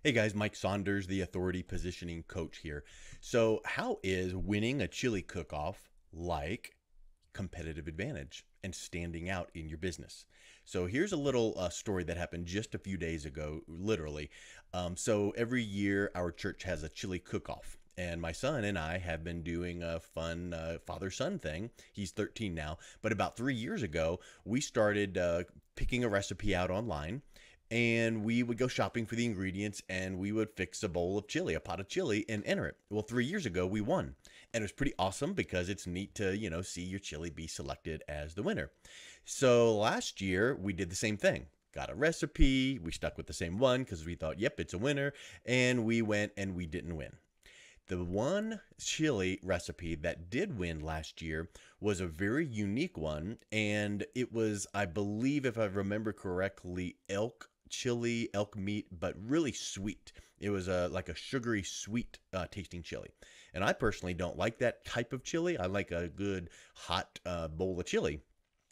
Hey guys, Mike Saunders, the authority positioning coach here. So, how is winning a chili cook-off like competitive advantage and standing out in your business? So, here's a little story that happened just a few days ago, literally. So, every year our church has a chili cook-off. And my son and I have been doing a fun father-son thing. He's 13 now. But about 3 years ago, we started picking a recipe out online, and we would go shopping for the ingredients, and we would fix a bowl of chili, a pot of chili, and enter it. Well, 3 years ago we won, and it was pretty awesome because it's neat to see your chili be selected as the winner. So last year we did the same thing. Got a recipe, we stuck with the same one because we thought, yep, it's a winner, and we went and we didn't win. The one chili recipe that did win last year was a very unique one, and it was, I believe, if I remember correctly, elk chili, elk meat, but really sweet. It was like a sugary sweet tasting chili. And I personally don't like that type of chili. I like a good hot bowl of chili.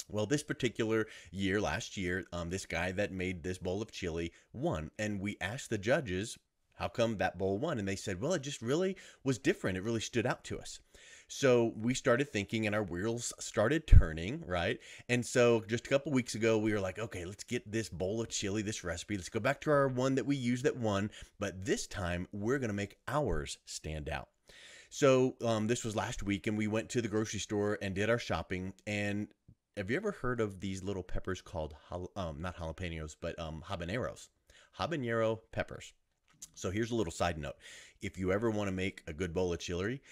Well, this particular year, last year, this guy that made this bowl of chili won. And we asked the judges, how come that bowl won? And they said, well, it just really was different. It really stood out to us. So we started thinking and our wheels started turning, right? And so just a couple weeks ago, we were like, okay, let's get this bowl of chili, this recipe. Let's go back to our one that we used that won. But this time we're going to make ours stand out. So this was last week, and we went to the grocery store and did our shopping. And have you ever heard of these little peppers called, not jalapenos, but habaneros? Habanero peppers. So here's a little side note. If you ever want to make a good bowl of chili,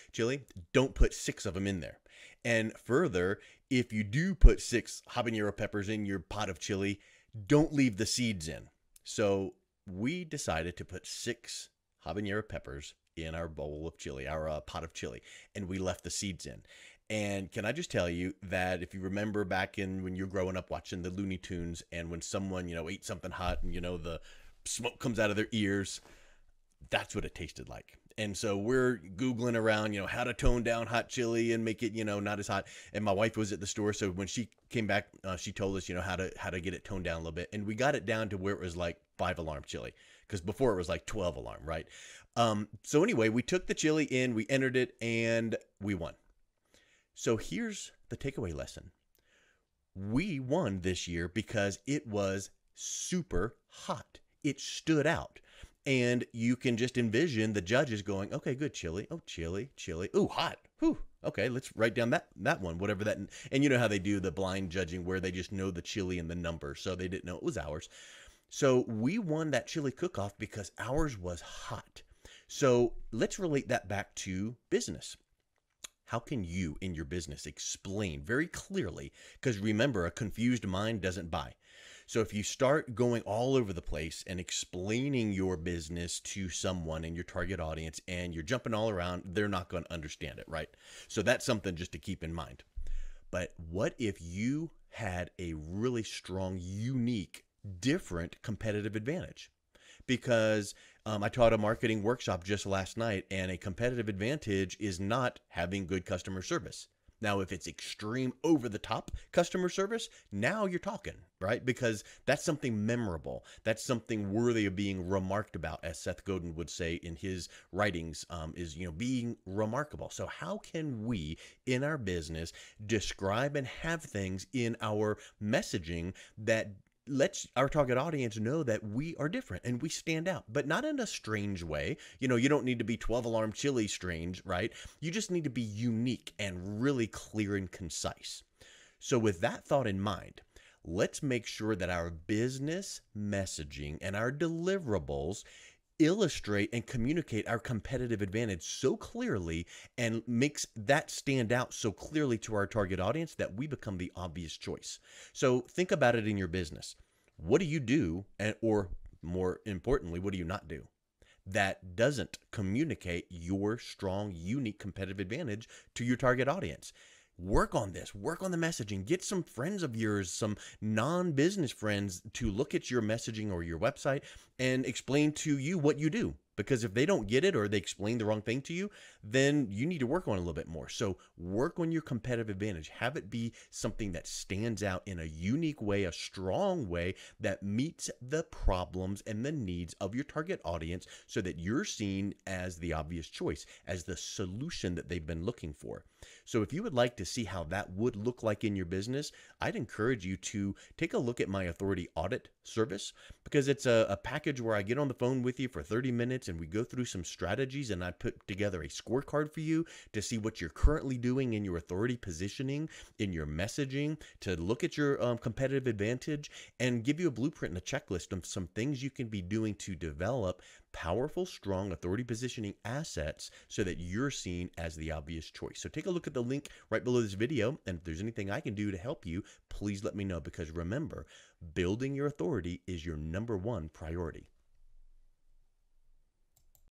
don't put 6 of them in there. And further, if you do put 6 habanero peppers in your pot of chili, don't leave the seeds in. So we decided to put 6 habanero peppers in our bowl of chili, our pot of chili, and we left the seeds in. And can I just tell you that if you remember back in when you're growing up watching the Looney Tunes, and when someone, ate something hot and, the smoke comes out of their ears, that's what it tasted like. And so we're Googling around, how to tone down hot chili and make it, not as hot. And my wife was at the store. So when she came back, she told us, how to get it toned down a little bit. And we got it down to where it was like 5-alarm chili, because before it was like 12-alarm, right? So anyway, we took the chili in, we entered it, and we won. So here's the takeaway lesson. We won this year because it was super hot. It stood out. And you can just envision the judges going, okay, good chili. Oh, chili. Ooh, hot. Whew. Okay, let's write down that one, whatever that. And you know how they do the blind judging where they just know the chili and the number. So they didn't know it was ours. So we won that chili cook-off because ours was hot. So let's relate that back to business. How can you in your business explain very clearly? Because remember, a confused mind doesn't buy. So if you start going all over the place and explaining your business to someone in your target audience and you're jumping all around, they're not going to understand it, right? So that's something just to keep in mind. But what if you had a really strong, unique, different competitive advantage? Because I taught a marketing workshop just last night, and a competitive advantage is not having good customer service. Now, if it's extreme over-the-top customer service, now you're talking, right? Because that's something memorable. That's something worthy of being remarked about, as Seth Godin would say in his writings, is being remarkable. So how can we, in our business, describe and have things in our messaging that lets our target audience know that we are different and we stand out, but not in a strange way. You don't need to be 12-alarm chili strange, right? You just need to be unique and really clear and concise. So with that thought in mind, let's make sure that our business messaging and our deliverables illustrate and communicate our competitive advantage so clearly and makes that stand out so clearly to our target audience that we become the obvious choice. So think about it in your business. What do you do, or more importantly, what do you not do that doesn't communicate your strong, unique competitive advantage to your target audience? Work on this. Work on the messaging. Get some friends of yours, some non-business friends, to look at your messaging or your website and explain to you what you do. Because if they don't get it or they explain the wrong thing to you, then you need to work on it a little bit more. So work on your competitive advantage. Have it be something that stands out in a unique way, a strong way that meets the problems and the needs of your target audience so that you're seen as the obvious choice, as the solution that they've been looking for. So if you would like to see how that would look like in your business, I'd encourage you to take a look at my authority audit service, because it's a package where I get on the phone with you for 30 minutes and we go through some strategies, and I put together a scorecard for you to see what you're currently doing in your authority positioning, in your messaging, to look at your competitive advantage and give you a blueprint and a checklist of some things you can be doing to develop powerful, strong authority positioning assets so that you're seen as the obvious choice. So take a look at the link right below this video, and if there's anything I can do to help you, please let me know, because remember, building your authority is your #1 priority.